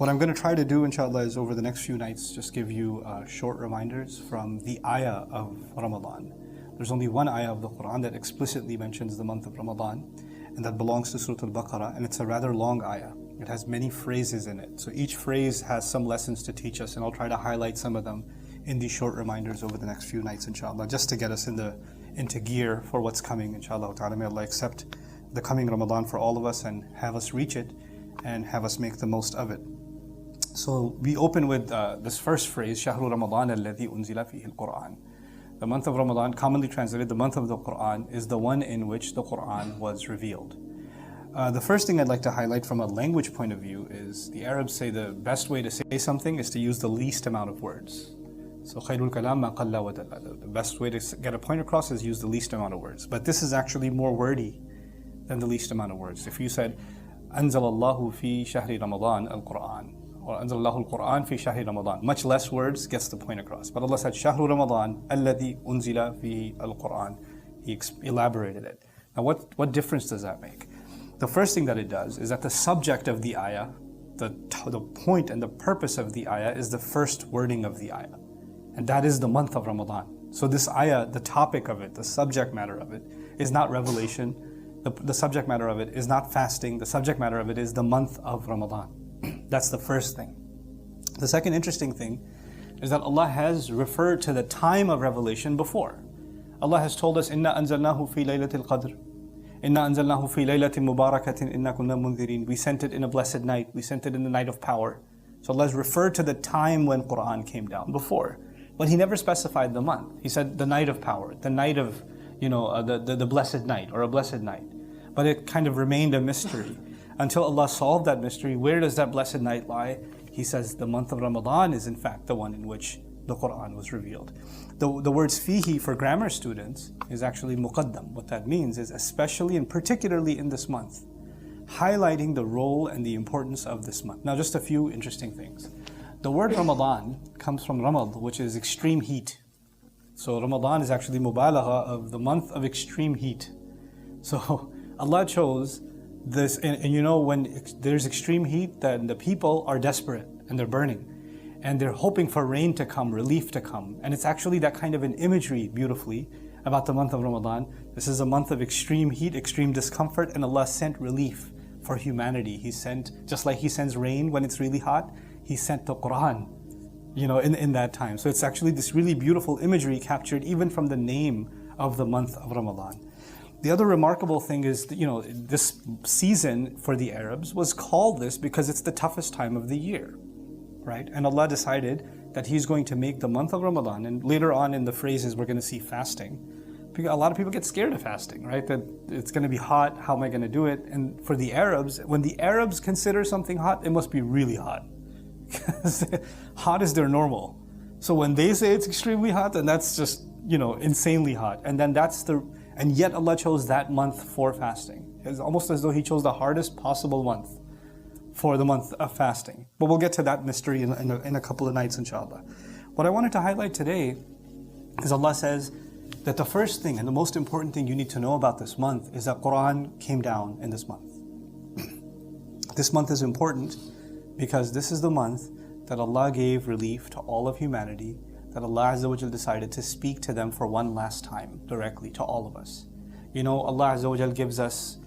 What I'm going to try to do, inshallah, is over the next few nights just give you short reminders from the ayah of Ramadan. There's only one ayah of the Qur'an that explicitly mentions the month of Ramadan, and that belongs to Surah Al-Baqarah, and it's a rather long ayah. It has many phrases in it. So each phrase has some lessons to teach us, and I'll try to highlight some of them in these short reminders over the next few nights, inshallah, just to get us into gear for what's coming, inshallah ta'ala. May Allah accept the coming Ramadan for all of us and have us reach it and have us make the most of it. So we open with this first phrase, Shahru Ramadan alladhi unzila fihi al-Qur'an. The month of Ramadan, commonly translated the month of the Qur'an, is the one in which the Qur'an was revealed. The first thing I'd like to highlight from a language point of view is the Arabs say the best way to say something is to use the least amount of words. So khayrul kalam ma qalla wa dalla. The best way to get a point across is use the least amount of words. But this is actually more wordy than the least amount of words. If you said, أنزل الله في شهر رمضان القرآن, or أنزل الله القرآن في شهر رمضان, much less words gets the point across. But Allah said, شهر رمضان الذي أنزل فيه القرآن. He elaborated it. Now what difference does that make? The first thing that it does is that the subject of the ayah, the point and the purpose of the ayah is the first wording of the ayah. And that is the month of Ramadan. So this ayah, the topic of it, the subject matter of it, is not revelation. The subject matter of it is not fasting. The subject matter of it is the month of Ramadan. That's the first thing. The second interesting thing is that Allah has referred to the time of revelation before. Allah has told us, إِنَّا أَنزَلْنَاهُ فِي لَيْلَةِ الْقَدْرِ إِنَّا أَنزَلْنَاهُ فِي لَيْلَةٍ مُبَارَكَةٍ إِنَّا كُنَّا مُنذِرِينَ. We sent it in a blessed night. We sent it in the night of power. So Allah has referred to the time when Qur'an came down before. But He never specified the month. He said the night of power, the night of, the blessed night, or a blessed night. But it kind of remained a mystery until Allah solved that mystery. Where does that blessed night lie? He says the month of Ramadan is in fact the one in which the Qur'an was revealed. The words fihi for grammar students is actually muqaddam. What that means is especially and particularly in this month, highlighting the role and the importance of this month. Now just a few interesting things. The word Ramadan comes from Ramad, which is extreme heat. So Ramadan is actually mubalagha of the month of extreme heat. So Allah chose this, and when there's extreme heat, then the people are desperate and they're burning. And they're hoping for rain to come, relief to come. And it's actually that kind of an imagery, beautifully, about the month of Ramadan. This is a month of extreme heat, extreme discomfort, and Allah sent relief for humanity. He sent, just like He sends rain when it's really hot, He sent the Qur'an, in that time. So it's actually this really beautiful imagery captured even from the name of the month of Ramadan. The other remarkable thing is, this season for the Arabs was called this because it's the toughest time of the year, right? And Allah decided that He's going to make the month of Ramadan, and later on in the phrases we're going to see fasting. A lot of people get scared of fasting, right? That it's going to be hot, how am I going to do it? And for the Arabs, when the Arabs consider something hot, it must be really hot. Because hot is their normal. So when they say it's extremely hot, then that's just, insanely hot. And then and yet Allah chose that month for fasting. It's almost as though He chose the hardest possible month for the month of fasting. But we'll get to that mystery in a couple of nights, inshallah. What I wanted to highlight today is Allah says that the first thing and the most important thing you need to know about this month is that Qur'an came down in this month. This month is important because this is the month that Allah gave relief to all of humanity, that Allah Azza wa Jal decided to speak to them for one last time, directly to all of us. Allah Azza wa Jal gives us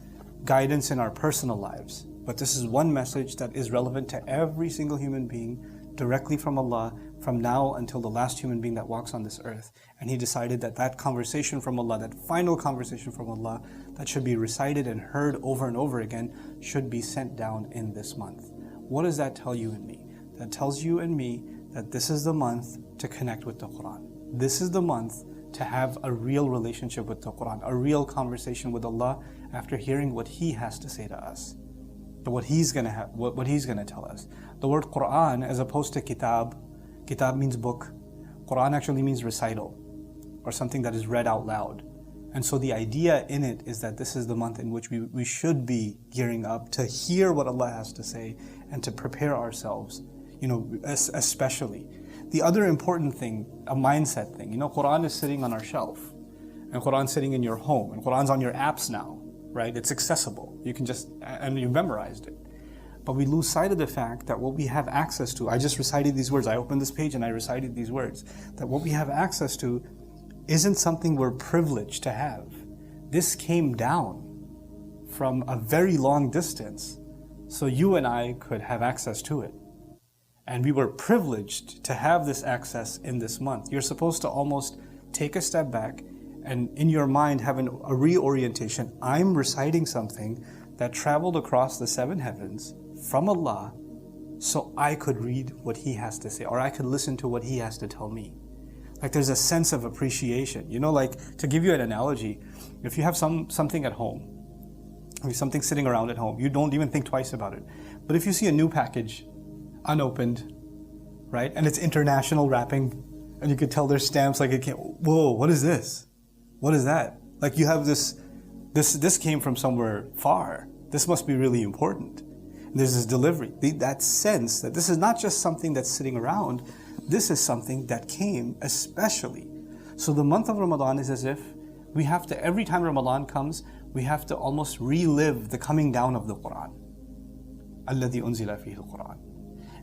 guidance in our personal lives, but this is one message that is relevant to every single human being, directly from Allah, from now until the last human being that walks on this earth. And He decided that conversation from Allah, that final conversation from Allah, that should be recited and heard over and over again, should be sent down in this month. What does that tell you and me? That tells you and me that this is the month to connect with the Qur'an. This is the month to have a real relationship with the Qur'an, a real conversation with Allah after hearing what He has to say to us, what He's going to tell us. The word Qur'an, as opposed to kitab means book. Qur'an actually means recital, or something that is read out loud. And so the idea in it is that this is the month in which we should be gearing up to hear what Allah has to say and to prepare ourselves, especially. The other important thing, a mindset thing, Qur'an is sitting on our shelf, and Qur'an's sitting in your home, and Qur'an's on your apps now, right? It's accessible. You can and you've memorized it. But we lose sight of the fact that what we have access to, I just recited these words, I opened this page and I recited these words, that what we have access to isn't something we're privileged to have. This came down from a very long distance, so you and I could have access to it. And we were privileged to have this access in this month. You're supposed to almost take a step back and in your mind have a reorientation. I'm reciting something that traveled across the 7 heavens from Allah, so I could read what He has to say, or I could listen to what He has to tell me. Like there's a sense of appreciation. You know, like to give you an analogy, if you have something at home, something sitting around at home, you don't even think twice about it. But if you see a new package, unopened, right, and it's international wrapping, and you could tell there's stamps, like it can't, whoa, what is this? What is that? Like you have this came from somewhere far. This must be really important. And there's this delivery, that sense that this is not just something that's sitting around, this is something that came especially. So the month of Ramadan is as if we have to, every time Ramadan comes, we have to almost relive the coming down of the Qur'an. الَّذِي أُنزِلَ فِيهِ الْقُرْآنِ.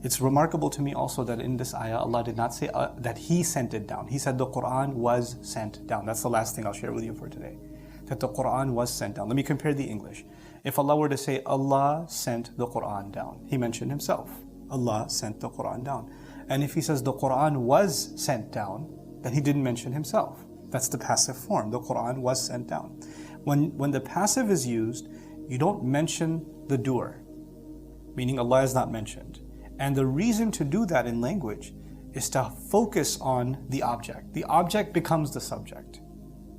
It's remarkable to me also that in this ayah, Allah did not say that He sent it down. He said the Qur'an was sent down. That's the last thing I'll share with you for today. That the Qur'an was sent down. Let me compare the English. If Allah were to say, Allah sent the Qur'an down, He mentioned Himself. Allah sent the Qur'an down. And if He says the Qur'an was sent down, then He didn't mention Himself. That's the passive form. The Qur'an was sent down. When the passive is used, you don't mention the doer, meaning Allah is not mentioned. And the reason to do that in language is to focus on the object. The object becomes the subject.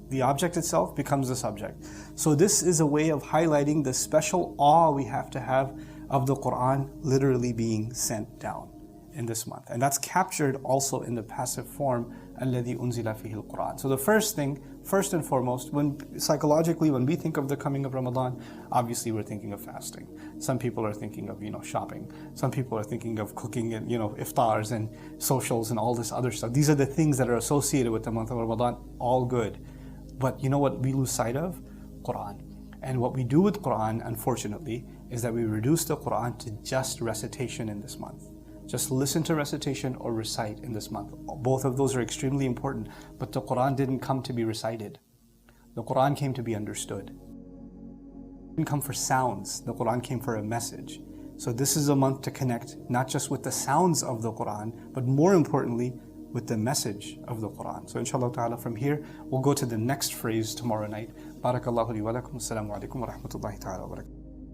The object itself becomes the subject. So this is a way of highlighting the special awe we have to have of the Qur'an literally being sent down in this month. And that's captured also in the passive form, الَّذِي أُنزِلَ فِيهِ الْقُرْآنِ. So the first thing, first and foremost, psychologically, when we think of the coming of Ramadan, obviously we're thinking of fasting. Some people are thinking of, shopping. Some people are thinking of cooking and, iftars and socials and all this other stuff. These are the things that are associated with the month of Ramadan, all good. But you know what we lose sight of? Qur'an. And what we do with Qur'an, unfortunately, is that we reduce the Qur'an to just recitation in this month. Just listen to recitation or recite in this month. Both of those are extremely important, but the Qur'an didn't come to be recited. The Qur'an came to be understood. It didn't come for sounds. The Qur'an came for a message. So this is a month to connect not just with the sounds of the Qur'an, but more importantly, with the message of the Qur'an. So inshallah ta'ala, from here, we'll go to the next phrase tomorrow night. Barakallahu li wa lakum. Assalamu alaikum wa rahmatullahi ta'ala wa barakatuh.